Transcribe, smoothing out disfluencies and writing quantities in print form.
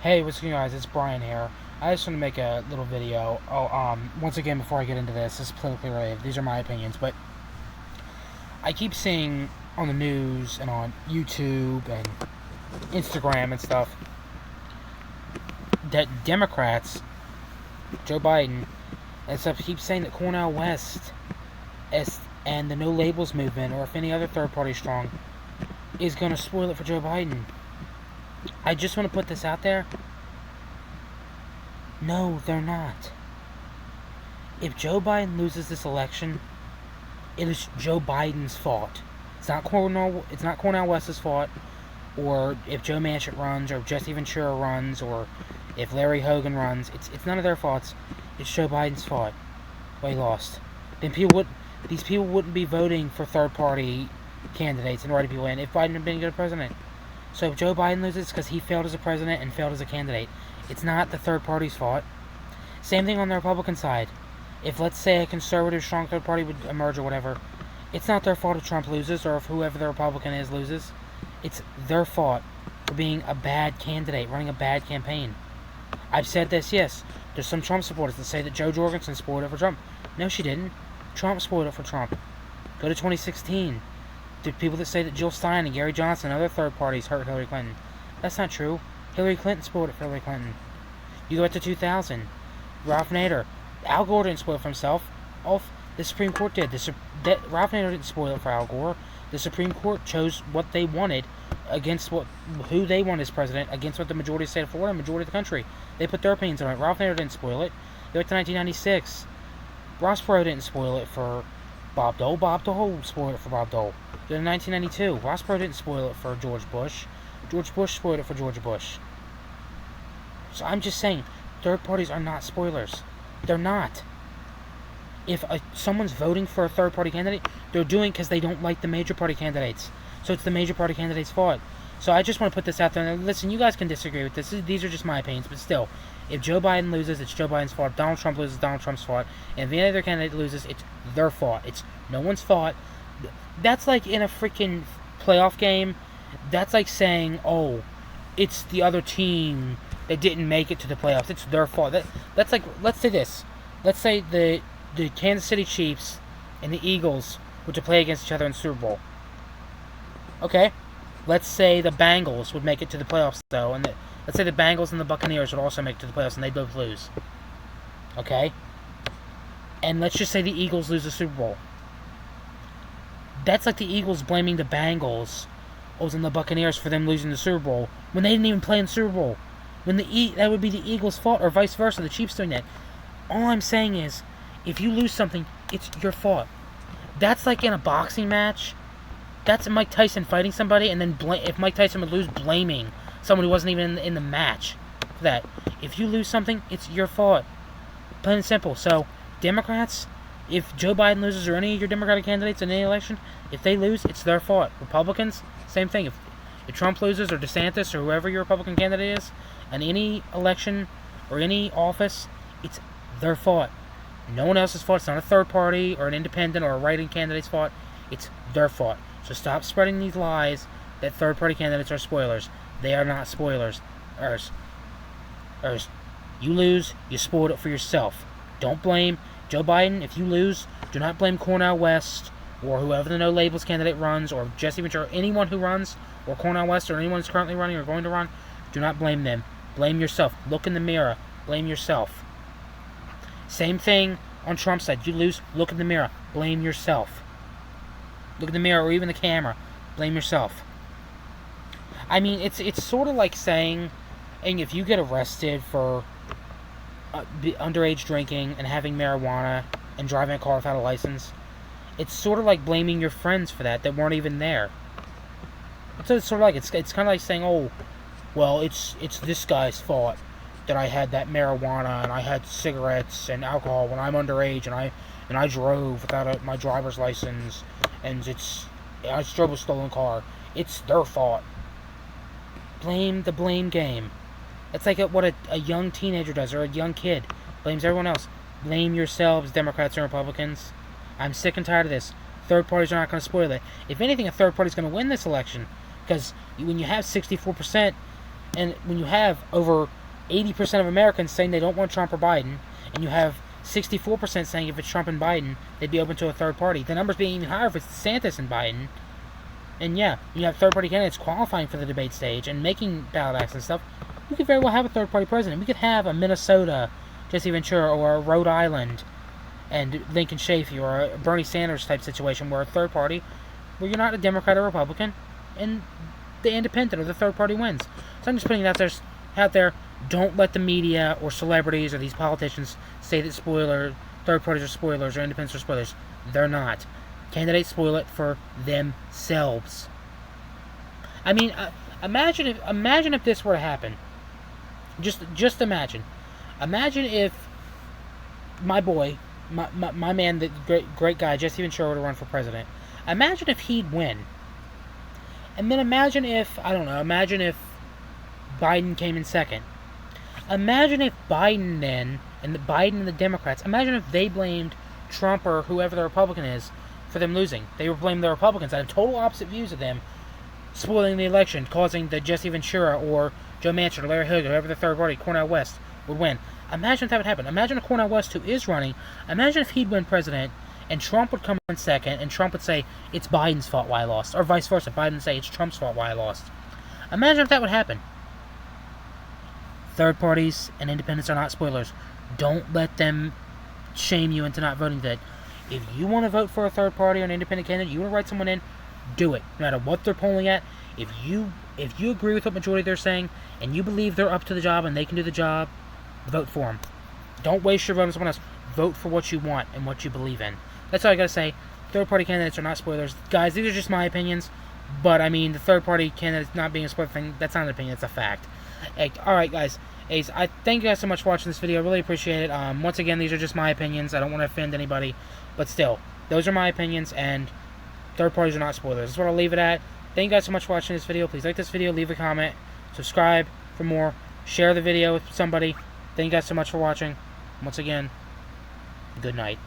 Hey, what's going on, guys? It's Brian here. I just want to make a little video. Once again, before I get into this is politically related. These are my opinions, but I keep seeing on the news and on YouTube and Instagram and stuff that Democrats, Joe Biden, and stuff keep saying that Cornel West and the No Labels movement, or if any other third party strong, is going to spoil it for Joe Biden. I just want to put this out there. No, they're not. If Joe Biden loses this election, it is Joe Biden's fault. It's not Cornel West's fault, or if Joe Manchin runs, or if Jesse Ventura runs, or if Larry Hogan runs. It's none of their faults. It's Joe Biden's fault. Well, he lost. Then these people wouldn't be voting for third party candidates and writing people in if Biden had been a good president. So if Joe Biden loses, it's because he failed as a president and failed as a candidate. It's not the third party's fault. Same thing on the Republican side. If, let's say, a conservative strong third party would emerge or whatever, it's not their fault if Trump loses or if whoever the Republican is loses. It's their fault for being a bad candidate, running a bad campaign. I've said this, yes. There's some Trump supporters that say that Jo Jorgensen spoiled it for Trump. No, she didn't. Trump spoiled it for Trump. Go to 2016. The people that say that Jill Stein and Gary Johnson and other third parties hurt Hillary Clinton. That's not true. Hillary Clinton spoiled it for Hillary Clinton. You go back to 2000. Ralph Nader. Al Gore didn't spoil it for himself. The Supreme Court did. Ralph Nader didn't spoil it for Al Gore. The Supreme Court chose what they wanted against who they want as president against what the majority of the state of Florida and majority of the country. They put their opinions on it. Ralph Nader didn't spoil it. Go back to 1996. Ross Perot didn't spoil it for Bob Dole. Bob Dole spoiled it for Bob Dole. In 1992, Ross Perot didn't spoil it for George Bush. George Bush spoiled it for George Bush. So I'm just saying, third parties are not spoilers. They're not. If someone's voting for a third party candidate, they're doing because they don't like the major party candidates. So it's the major party candidate's fault. So I just want to put this out there. And listen, you guys can disagree with this. These are just my opinions, but still, if Joe Biden loses, it's Joe Biden's fault. If Donald Trump loses, Donald Trump's fault. And if any other candidate loses, it's their fault. It's no one's fault. That's like in a freaking playoff game. That's like saying, oh, it's the other team that didn't make it to the playoffs. It's their fault. That's like, let's say this. Let's say the Kansas City Chiefs and the Eagles were to play against each other in the Super Bowl. Okay? Let's say the Bengals would make it to the playoffs, though, and let's say the Bengals and the Buccaneers would also make it to the playoffs, and they both lose. Okay? And let's just say the Eagles lose the Super Bowl. That's like the Eagles blaming the Bengals and the Buccaneers for them losing the Super Bowl when they didn't even play in the Super Bowl. That would be the Eagles' fault, or vice versa, the Chiefs doing that. All I'm saying is, if you lose something, it's your fault. That's like in a boxing match. That's Mike Tyson fighting somebody, and then if Mike Tyson would lose, blaming someone who wasn't even in the match for that. If you lose something, it's your fault. Plain and simple. So, Democrats, if Joe Biden loses or any of your Democratic candidates in any election, if they lose, it's their fault. Republicans, same thing. If Trump loses or DeSantis or whoever your Republican candidate is, in any election or any office, it's their fault. No one else's fault. It's not a third party or an independent or a writing candidate's fault. It's their fault. So stop spreading these lies that third party candidates are spoilers. They are not spoilers. You lose, you spoiled it for yourself. Don't blame Joe Biden. If you lose, do not blame Cornel West or whoever the No Labels candidate runs, or Jesse Ventura, or anyone who runs, or Cornel West, or anyone who's currently running or going to run. Do not blame them. Blame yourself. Look in the mirror. Blame yourself. Same thing on Trump's side. You lose, look in the mirror. Blame yourself. Look in the mirror, or even the camera. Blame yourself. I mean, it's sort of like saying, and if you get arrested for underage drinking and having marijuana and driving a car without a license, it's sort of like blaming your friends for that weren't even there. So it's sort of like it's kind of like saying, oh, well, it's this guy's fault that I had that marijuana and I had cigarettes and alcohol when I'm underage and I drove without my driver's license and I drove a stolen car. It's their fault. Blame the blame game. It's like what a young teenager does, or a young kid. Blames everyone else. Blame yourselves, Democrats and Republicans. I'm sick and tired of this. Third parties are not going to spoil it. If anything, a third party is going to win this election. Because when you have 64%, And when you have over 80% of Americans saying they don't want Trump or Biden, and you have 64% saying if it's Trump and Biden, they'd be open to a third party. The numbers being even higher if it's DeSantis and Biden. And yeah, you have third party candidates qualifying for the debate stage and making ballot acts and stuff. We could very well have a third party president. We could have a Minnesota Jesse Ventura, or a Rhode Island and Lincoln Chafee, or a Bernie Sanders type situation where a third party, where you're not a Democrat or Republican, and the independent or the third party wins. So I'm just putting that out there. Don't let the media or celebrities or these politicians say that third parties are spoilers or independents are spoilers. They're not. Candidates spoil it for themselves. I mean, imagine if this were to happen. Just imagine. Imagine if my boy, my man, the great guy, Jesse Ventura, were to run for president. Imagine if he'd win. And then imagine if Biden came in second. Imagine if Biden and the Democrats, imagine if they blamed Trump or whoever the Republican is for them losing. They were blaming the Republicans that have total opposite views of them, spoiling the election, causing the Jesse Ventura or Joe Manchin or Larry Hogan, whoever the third party, Cornel West, would win. Imagine if that would happen. Imagine if Cornel West, who is running, imagine if he'd win president, and Trump would come in second, and Trump would say, it's Biden's fault why I lost. Or vice versa, Biden would say, it's Trump's fault why I lost. Imagine if that would happen. Third parties and independents are not spoilers. Don't let them shame you into not voting that. If you want to vote for a third party or an independent candidate, you want to write someone in, do it. No matter what they're polling at, if you agree with what majority they're saying, and you believe they're up to the job and they can do the job, vote for them. Don't waste your vote on someone else. Vote for what you want and what you believe in. That's all I gotta say. Third party candidates are not spoilers. Guys, these are just my opinions. But, I mean, the third party candidates not being a spoiler thing, that's not an opinion, it's a fact. Alright, guys. I thank you guys so much for watching this video. I really appreciate it. Once again, these are just my opinions. I don't want to offend anybody. But still, those are my opinions, and third parties are not spoilers. That's what I'll leave it at. Thank you guys so much for watching this video. Please like this video, leave a comment, subscribe for more, share the video with somebody. Thank you guys so much for watching. Once again, good night.